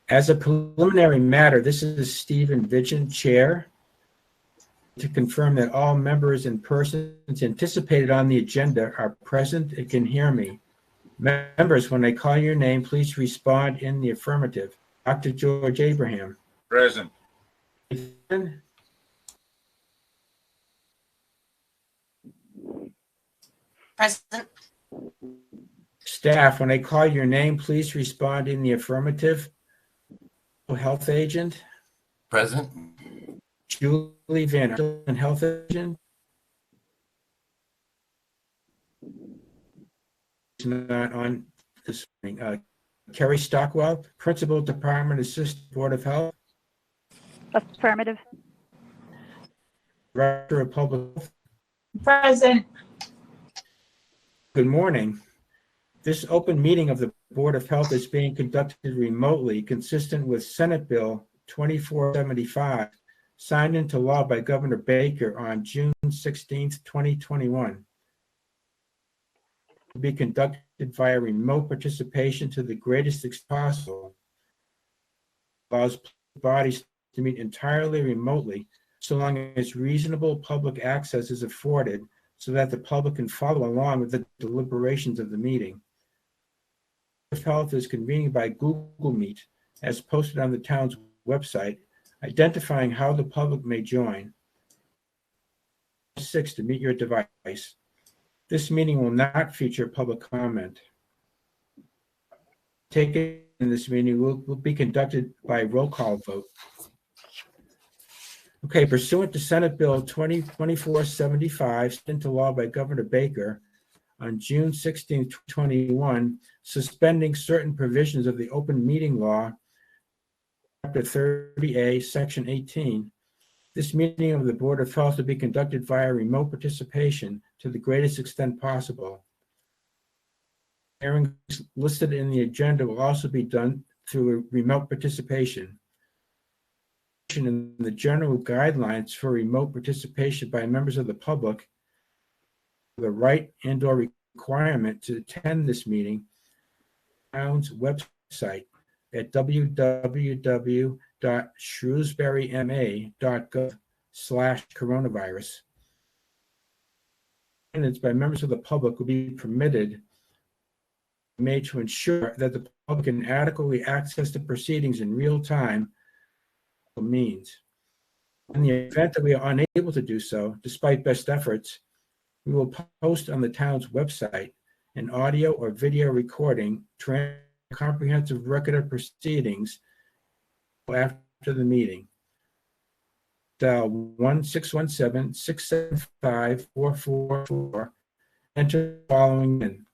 As a preliminary matter, this is Stephen Vigent, Chair, to confirm that all members and persons anticipated on the agenda are present and can hear me. Members, when I call your name, please respond in the affirmative. Dr. George Abraham. Present. Ethan? Present. Staff, when I call your name, please respond in the affirmative. Health Agent. Present. Julie Van Halen, Health Agent. Is not on this morning. Kerry Stockwell, Principal, Department Assistant, Board of Health. Affirmative. Director of Public Health. Present. Good morning. This open meeting of the Board of Health is being conducted remotely, consistent with Senate Bill 2475, signed into law by Governor Baker on June 16, 2021. To be conducted via remote participation to the greatest extent possible. Allows bodies to meet entirely remotely, so long as reasonable public access is afforded, so that the public can follow along with the deliberations of the meeting. Board of Health is convening by Google Meet, as posted on the town's website, identifying how the public may join. 6, to meet your device. This meeting will not feature public comment. Taken in this meeting will be conducted by roll call vote. Okay, pursuant to Senate Bill 2475, into law by Governor Baker on June 16, 2021, suspending certain provisions of the open meeting law, Chapter 30A, Section 18. This meeting of the Board of Health will be conducted via remote participation to the greatest extent possible. Hearings listed in the agenda will also be done through remote participation. In the general guidelines for remote participation by members of the public, the right and/or requirement to attend this meeting, town's website at www.shrewsburyma.gov/coronavirus. Attendance by members of the public will be permitted, made to ensure that the public can adequately access the proceedings in real time means. In the event that we are unable to do so, despite best efforts, we will post on the town's website an audio or video recording, comprehensive record of proceedings after the meeting. Dial 1-617-675-444. Enter the following in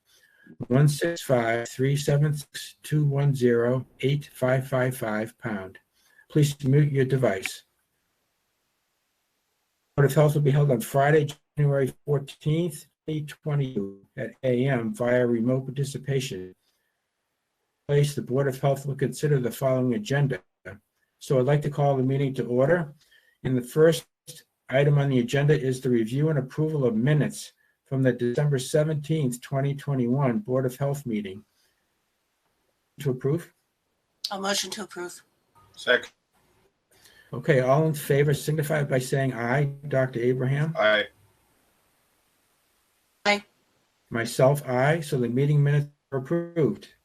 165-376-210-8555 #. Please mute your device. Board of Health will be held on Friday, January 14th, 2022 at a.m. via remote participation. The Board of Health will consider the following agenda. So I'd like to call the meeting to order. And the first item on the agenda is the review and approval of minutes from the December 17th, 2021 Board of Health meeting. To approve? A motion to approve. Second. Okay, all in favor signify by saying aye. Dr. Abraham? Aye. Aye. Myself, aye. So the meeting minutes are approved.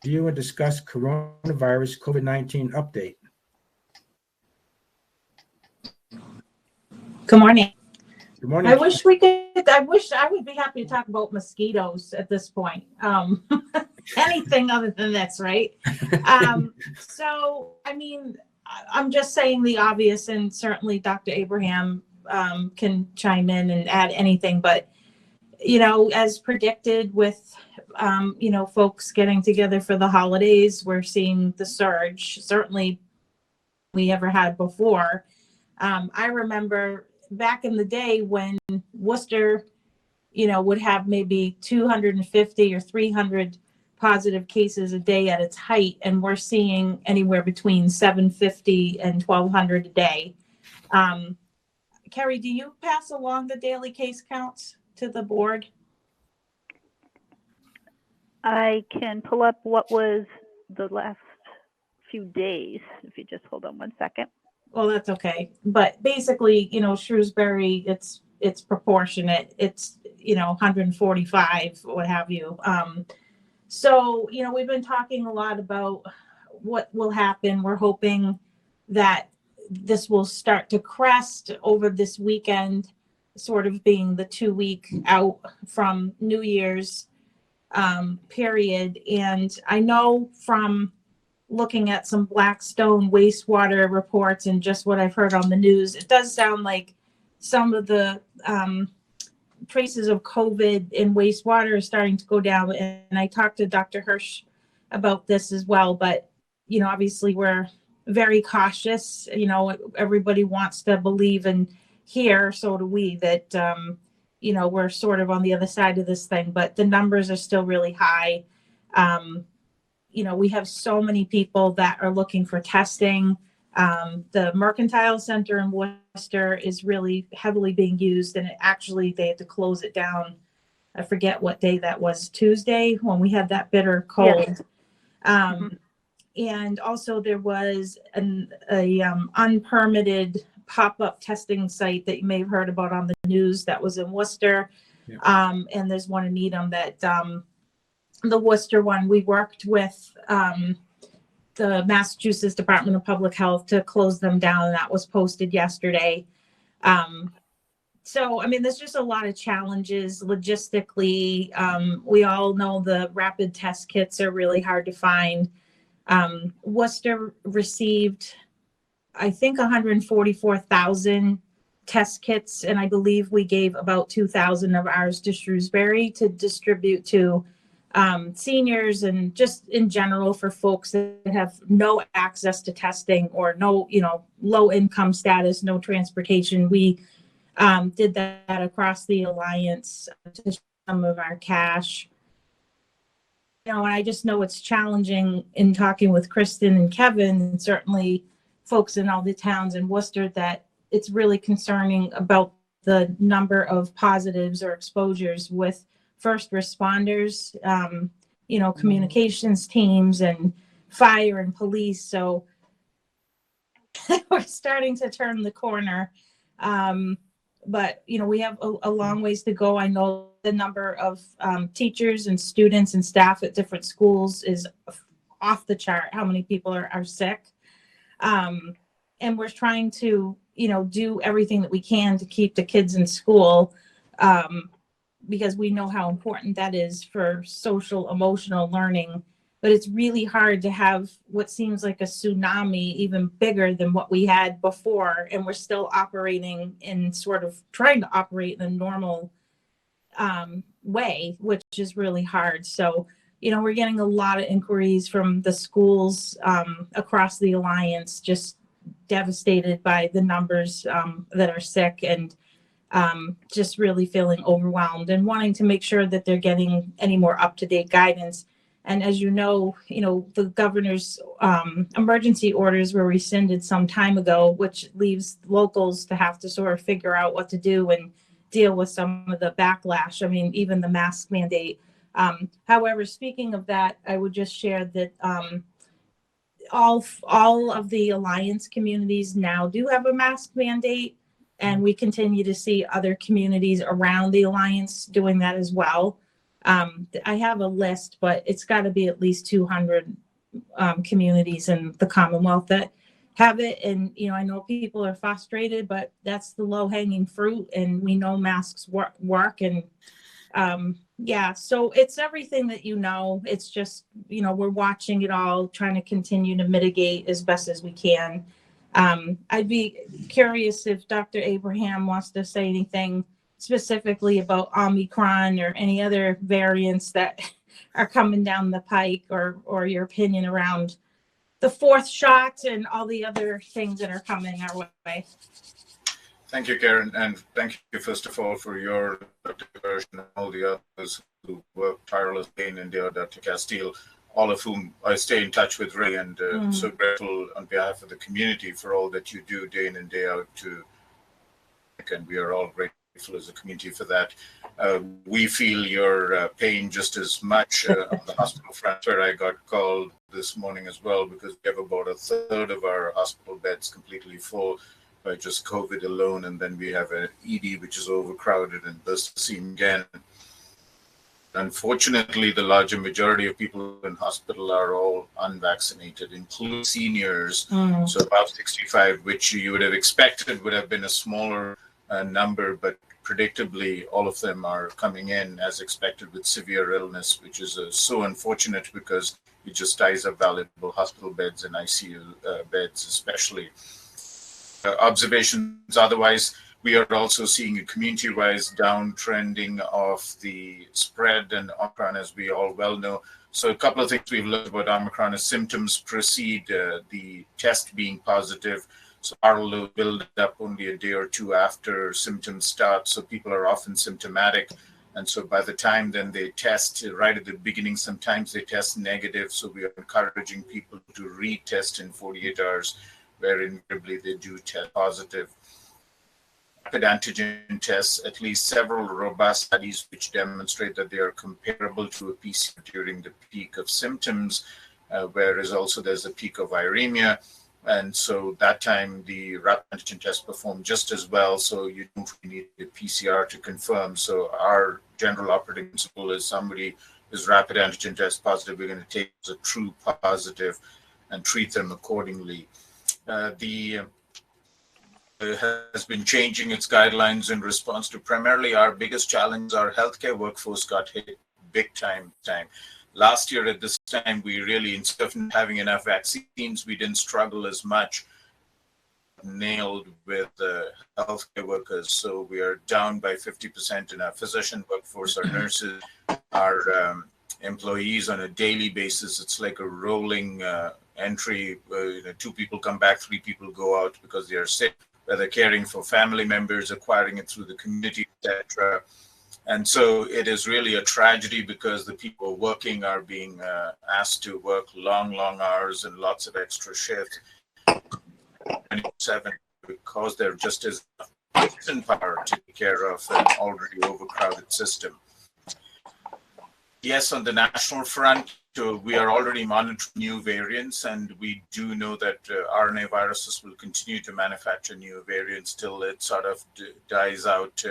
Review and discuss coronavirus COVID-19 update. Good morning. Good morning. I wish I would be happy to talk about mosquitoes at this point. Anything other than this, right? So, I mean, I'm just saying the obvious, and certainly Dr. Abraham can chime in and add anything, but, you know, as predicted with, you know, folks getting together for the holidays, we're seeing the surge, certainly we ever had before. I remember back in the day when Worcester, you know, would have maybe 250 or 300 positive cases a day at its height, and we're seeing anywhere between 750 and 1,200 a day. Kerry, do you pass along the daily case counts to the board? I can pull up what was the last few days. If you just hold on one second. Well, that's okay. But basically, Shrewsbury, it's proportionate. It's, 145, what have you. So, we've been talking a lot about what will happen. We're hoping that this will start to crest over this weekend, sort of being the 2-week out from New Year's period. And I know from looking at some Blackstone wastewater reports and just what I've heard on the news, it does sound like some of the traces of COVID in wastewater are starting to go down. And I talked to Dr. Hirsch about this as well. But, obviously we're very cautious. Everybody wants to believe and hear, so do we, that, we're sort of on the other side of this thing. But the numbers are still really high. We have so many people that are looking for testing. The Mercantile Center in Worcester is really heavily being used, and they had to close it down. I forget what day that was, Tuesday, when we had that bitter cold. Yeah. And also there was a unpermitted pop-up testing site that you may have heard about on the news that was in Worcester. Yeah. And there's one in Needham that the Worcester one, we worked with the Massachusetts Department of Public Health to close them down. And that was posted yesterday. So, there's just a lot of challenges logistically. We all know the rapid test kits are really hard to find. Worcester received, I think, 144,000 test kits. And I believe we gave about 2,000 of ours to Shrewsbury to distribute to seniors and just in general for folks that have no access to testing or no, low income status, no transportation. We did that across the Alliance to some of our cash. And I just know it's challenging in talking with Kristen and Kevin, and certainly folks in all the towns in Worcester, that it's really concerning about the number of positives or exposures with first responders, communications teams and fire and police. So we're starting to turn the corner. But, we have a long ways to go. I know the number of teachers and students and staff at different schools is off the chart, how many people are sick. And we're trying to, do everything that we can to keep the kids in school. Because we know how important that is for social, emotional learning. But it's really hard to have what seems like a tsunami, even bigger than what we had before. And we're still operating in trying to operate in a normal way, which is really hard. So, we're getting a lot of inquiries from the schools across the Alliance, just devastated by the numbers that are sick, and just really feeling overwhelmed and wanting to make sure that they're getting any more up-to-date guidance. And as the governor's emergency orders were rescinded some time ago, which leaves locals to have to sort of figure out what to do and deal with some of the backlash. Even the mask mandate. However, speaking of that, I would just share that all of the Alliance communities now do have a mask mandate. And we continue to see other communities around the Alliance doing that as well. I have a list, but it's got to be at least 200 communities in the Commonwealth that have it. And, I know people are frustrated, but that's the low hanging fruit. And we know masks work. And so it's everything that it's just, we're watching it all, trying to continue to mitigate as best as we can. I'd be curious if Dr. Abraham wants to say anything specifically about Omicron or any other variants that are coming down the pike, or your opinion around the fourth shot and all the other things that are coming our way. Thank you, Karen, and thank you, first of all, for your diversion and all the others who work tirelessly in India, Dr. Castile, all of whom I stay in touch with, Ray, and so grateful on behalf of the community for all that you do day in and day out and we are all grateful grateful as a community for that. We feel your pain just as much on the hospital front, where I got called this morning as well, because we have about a third of our hospital beds completely full by just COVID alone, and then we have an ED which is overcrowded and burst the seam again. Unfortunately, the larger majority of people in hospital are all unvaccinated, including seniors. So about 65, which you would have expected would have been a smaller number, but predictably, all of them are coming in as expected with severe illness, which is so unfortunate because it just ties up valuable hospital beds and ICU beds, especially. Observations otherwise, we are also seeing a community-wise downtrending of the spread and Omicron, as we all well know. So a couple of things we've learned about Omicron is symptoms precede the test being positive. So R will build up only a day or two after symptoms start. So people are often symptomatic. And so by the time then they test right at the beginning, sometimes they test negative. So we are encouraging people to retest in 48 hours, where invariably they do test positive. Rapid antigen tests, at least several robust studies which demonstrate that they are comparable to a PCR during the peak of symptoms, whereas also there's a peak of viremia. And so that time the rapid antigen test performed just as well. So you don't really need a PCR to confirm. So our general operating principle is somebody is rapid antigen test positive, we're going to take as a true positive and treat them accordingly. Has been changing its guidelines in response to primarily our biggest challenge. Our healthcare workforce got hit big time. Last year at this time, we really, instead of having enough vaccines, we didn't struggle as much, nailed with healthcare workers. So we are down by 50% in our physician workforce, our nurses, our employees on a daily basis. It's like a rolling entry. 2 people come back, 3 people go out because they are sick, whether caring for family members, acquiring it through the community, etc. And so it is really a tragedy because the people working are being asked to work long hours and lots of extra shifts, 27, because there just isn't power to take care of an already overcrowded system. Yes, on the national front, we are already monitoring new variants, and we do know that RNA viruses will continue to manufacture new variants till it sort of dies out.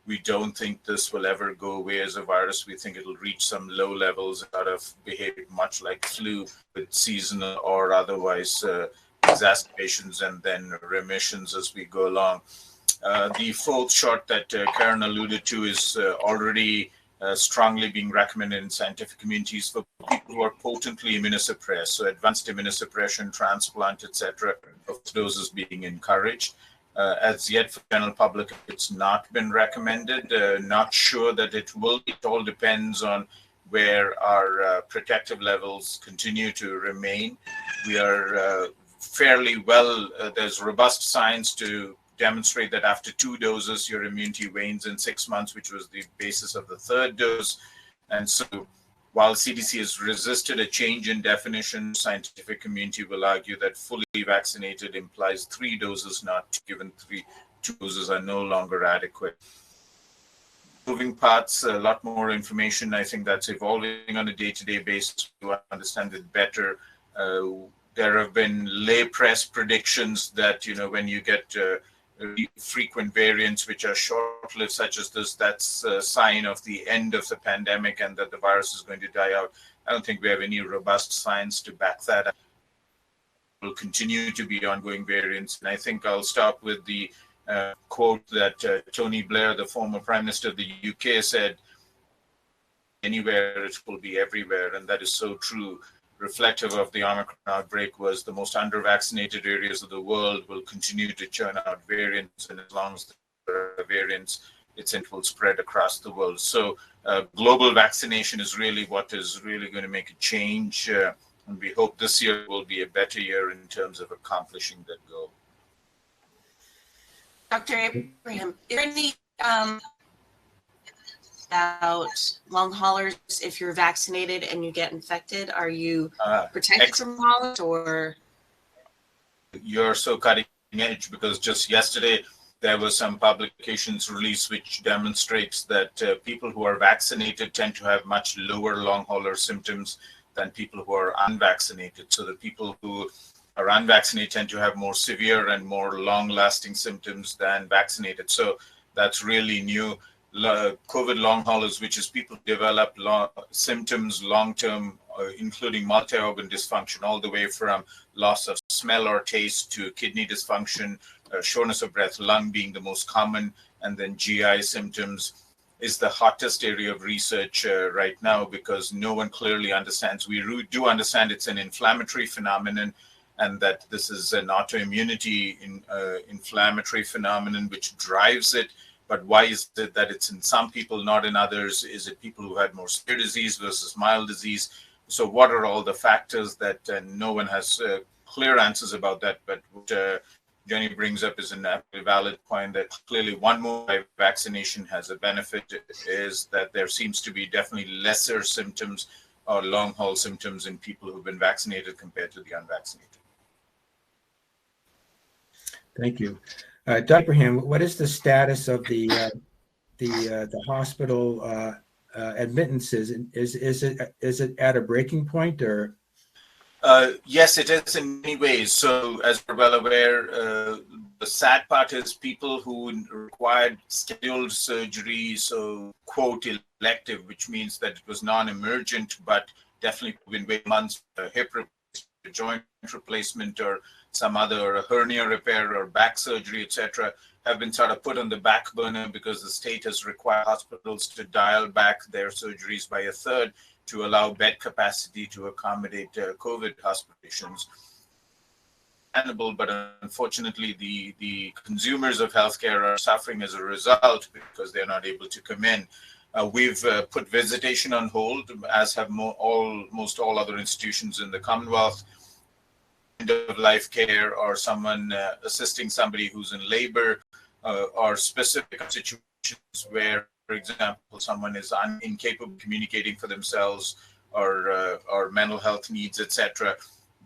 We don't think this will ever go away as a virus. We think it'll reach some low levels, sort of behave much like flu with seasonal or otherwise exacerbations and then remissions as we go along. The 4th shot that Karen alluded to is already strongly being recommended in scientific communities for people who are potently immunosuppressed. So advanced immunosuppression, transplant, etc. of doses being encouraged. As yet for general public, it's not been recommended. Not sure that it will. It all depends on where our protective levels continue to remain. We are fairly well, there's robust science to demonstrate that after 2 doses, your immunity wanes in 6 months, which was the basis of the 3rd dose. And so while CDC has resisted a change in definition, scientific community will argue that fully vaccinated implies 3 doses, not given 2 doses are no longer adequate. Moving parts, a lot more information. I think that's evolving on a day-to-day basis to understand it better. There have been lay press predictions that, when you get frequent variants which are short-lived such as this, that's a sign of the end of the pandemic and that the virus is going to die out. I don't think we have any robust science to back that up. Will continue to be ongoing variants. And I think I'll stop with the quote that Tony Blair, the former Prime Minister of the UK, said, "Anywhere it will be everywhere," and that is so true. Reflective of the Omicron outbreak was the most under-vaccinated areas of the world will continue to churn out variants, and as long as there are variants, it will spread across the world. So global vaccination is really what is really going to make a change, and we hope this year will be a better year in terms of accomplishing that goal. Dr. Abraham, is there any about long haulers? If you're vaccinated and you get infected, are you protected from haulers, or? You're so cutting edge, because just yesterday there were some publications released which demonstrates that people who are vaccinated tend to have much lower long hauler symptoms than people who are unvaccinated. So the people who are unvaccinated tend to have more severe and more long-lasting symptoms than vaccinated. So that's really new. COVID long haulers, which is people who develop symptoms long-term, including multi-organ dysfunction, all the way from loss of smell or taste to kidney dysfunction, shortness of breath, lung being the most common, and then GI symptoms, is the hottest area of research right now, because no one clearly understands. We do understand it's an inflammatory phenomenon, and that this is an autoimmunity inflammatory phenomenon which drives it. But why is it that it's in some people, not in others? Is it people who had more severe disease versus mild disease? So what are all the factors that no one has clear answers about that? But what Jenny brings up is a valid point, that clearly one more vaccination has a benefit, is that there seems to be definitely lesser symptoms or long haul symptoms in people who've been vaccinated compared to the unvaccinated. Thank you. Dr. Abraham, what is the status of the hospital admittances? Is it at a breaking point, or? Yes, it is in many ways. So as we're well aware, the sad part is people who required scheduled surgery, so quote elective, which means that it was non-emergent, but definitely been waiting months, hip replacement, joint replacement, or some other hernia repair or back surgery, etc., have been sort of put on the back burner because the state has required hospitals to dial back their surgeries by a third to allow bed capacity to accommodate COVID hospitalizations. But unfortunately, the consumers of healthcare are suffering as a result because they're not able to come in. We've put visitation on hold, as have almost all other institutions in the Commonwealth. End of life care, or someone assisting somebody who's in labor, or specific situations where, for example, someone is incapable of communicating for themselves, or mental health needs, etc.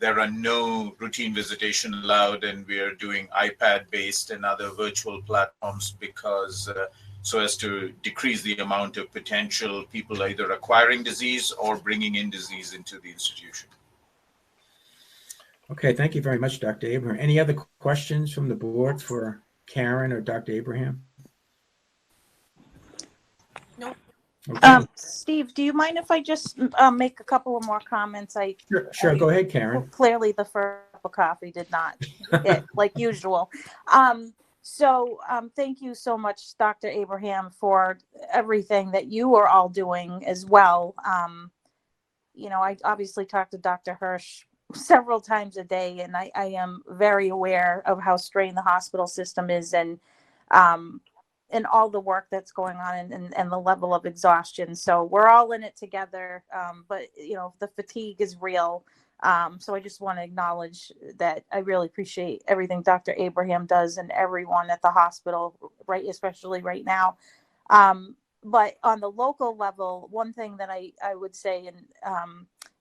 There are no routine visitation allowed, and we are doing iPad-based and other virtual platforms because so as to decrease the amount of potential people either acquiring disease or bringing in disease into the institution. Okay, thank you very much, Dr. Abraham. Any other questions from the board for Karen or Dr. Abraham? No. Okay. Steve, do you mind if I just make a couple of more comments? Sure. Go ahead, Karen. Clearly the first cup of coffee did not hit like usual. Thank you so much, Dr. Abraham, for everything that you are all doing as well. I obviously talk to Dr. Hirsch several times a day, and I am very aware of how strained the hospital system is, and all the work that's going on, and the level of exhaustion. So we're all in it together, but the fatigue is real. So I just want to acknowledge that I really appreciate everything Dr. Abraham does and everyone at the hospital, right, especially right now. But on the local level, one thing that I would say, and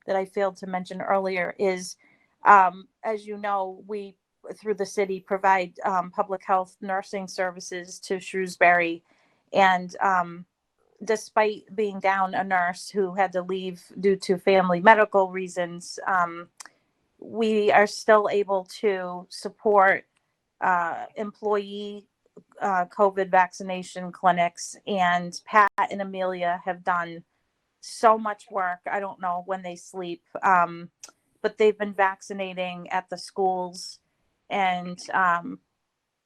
that I failed to mention earlier, is, as you know, we, through the city, provide public health nursing services to Shrewsbury. And despite being down a nurse who had to leave due to family medical reasons, we are still able to support employee COVID vaccination clinics. And Pat and Amelia have done so much work. I don't know when they sleep, but they've been vaccinating at the schools, and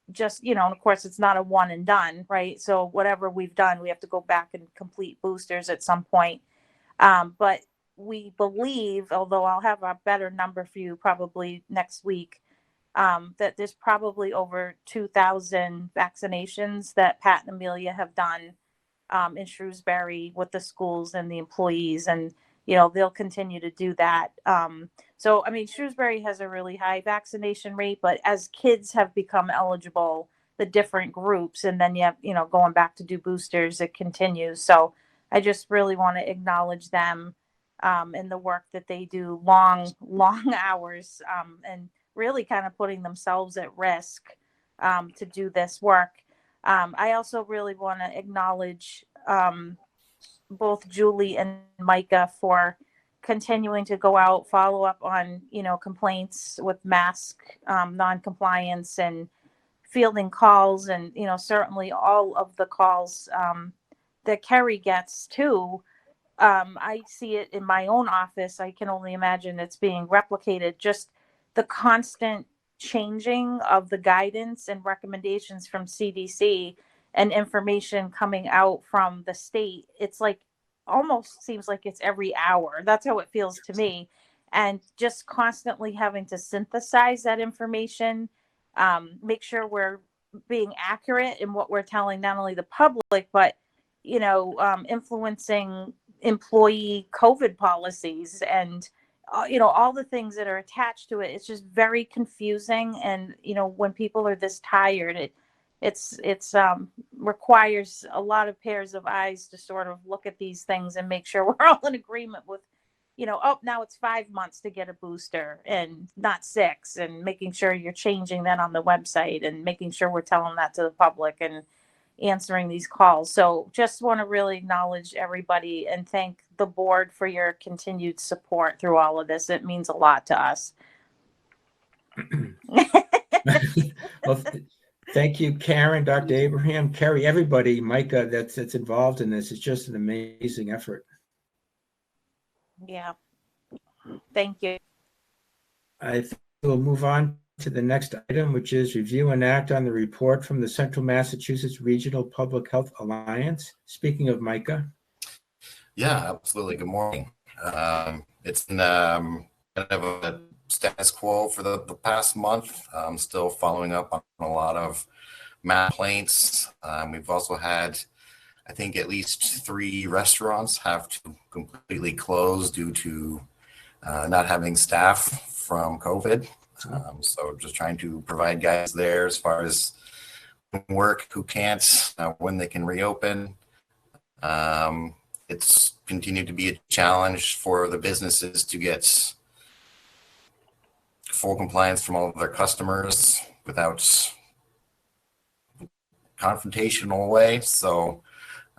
just, of course, it's not a one and done, right? So whatever we've done, we have to go back and complete boosters at some point. But we believe, although I'll have a better number for you probably next week, that there's probably over 2,000 vaccinations that Pat and Amelia have done in Shrewsbury with the schools and the employees, and they'll continue to do that. So I mean, Shrewsbury has a really high vaccination rate, but as kids have become eligible, the different groups, and then you have going back to do boosters, it continues. So I just really want to acknowledge them and the work that they do, long hours, and really kind of putting themselves at risk to do this work. I also really want to acknowledge both Julie and Micah for continuing to go out, follow up on, complaints with mask non-compliance and fielding calls, and, certainly all of the calls that Kerry gets too. I see it in my own office. I can only imagine it's being replicated. Just the constant changing of the guidance and recommendations from CDC and information coming out from the state. It's like almost seems like it's every hour. That's how it feels to me. And just constantly having to synthesize that information, make sure we're being accurate in what we're telling not only the public, but, influencing employee COVID policies and, all the things that are attached to it. It's just very confusing. And, when people are this tired, it's requires a lot of pairs of eyes to sort of look at these things and make sure we're all in agreement with, now it's 5 months to get a booster and not 6, and making sure you're changing that on the website and making sure we're telling that to the public and answering these calls. So just want to really acknowledge everybody and thank the board for your continued support through all of this. It means a lot to us. Well, thank you, Karen, Dr. Abraham, Kerry, everybody, Micah, that's involved in this. It's just an amazing effort. Yeah. Thank you. I think we'll move on to the next item, which is review and act on the report from the Central Massachusetts Regional Public Health Alliance. Speaking of Micah. Yeah, absolutely. Good morning. It's been kind of a status quo for the past month. I'm still following up on a lot of mass complaints. We've also had, I think, at least 3 restaurants have to completely close due to not having staff from COVID. So just trying to provide guys there as far as work, who can't, when they can reopen. It's continued to be a challenge for the businesses to get full compliance from all of their customers without confrontational way. So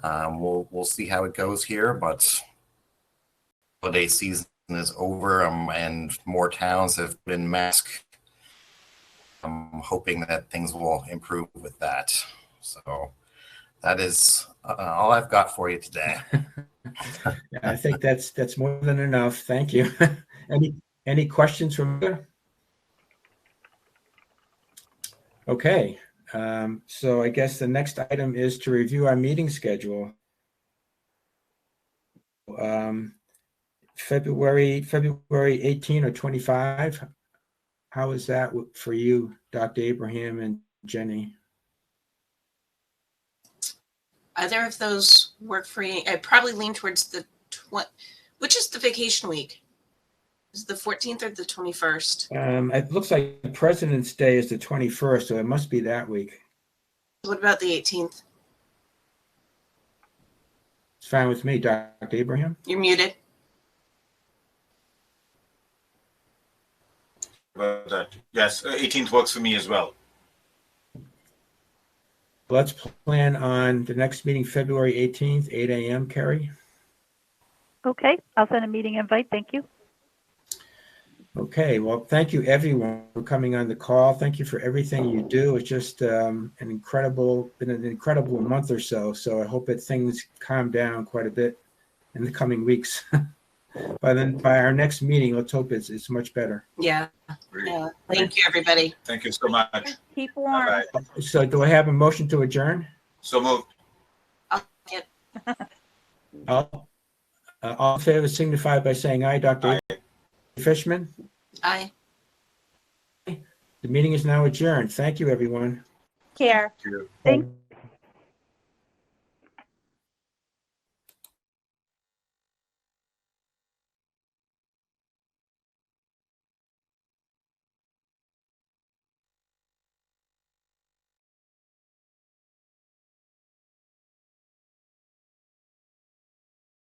we'll see how it goes here, but holiday season is over, and more towns have been masked. I'm hoping that things will improve with that. So that is all I've got for you today. Yeah, I think that's more than enough. Thank you. Any questions from you? Okay. So I guess the next item is to review our meeting schedule. February 18 or 25. How is that for you, Dr. Abraham and Jenny? Either of those work for you? I probably lean towards the which is the vacation week? Is it the 14th or the 21st? It looks like President's Day is the 21st, so it must be that week. What about the 18th? It's fine with me, Dr. Abraham. You're muted. Yes, 18th works for me as well. Let's plan on the next meeting, February 18th, 8 a.m., Kerry. Okay, I'll send a meeting invite. Thank you. Okay, well, thank you everyone for coming on the call. Thank you for everything you do. It's just been an incredible month or so. So I hope that things calm down quite a bit in the coming weeks. By our next meeting, let's hope it's much better. Yeah. Yeah. Thank you, everybody. Thank you so much. Keep warm. Bye-bye. So do I have a motion to adjourn? So moved. All in favor signify by saying aye. Dr. Fishman? Aye. The meeting is now adjourned. Thank you, everyone. Care. Thank you. Thank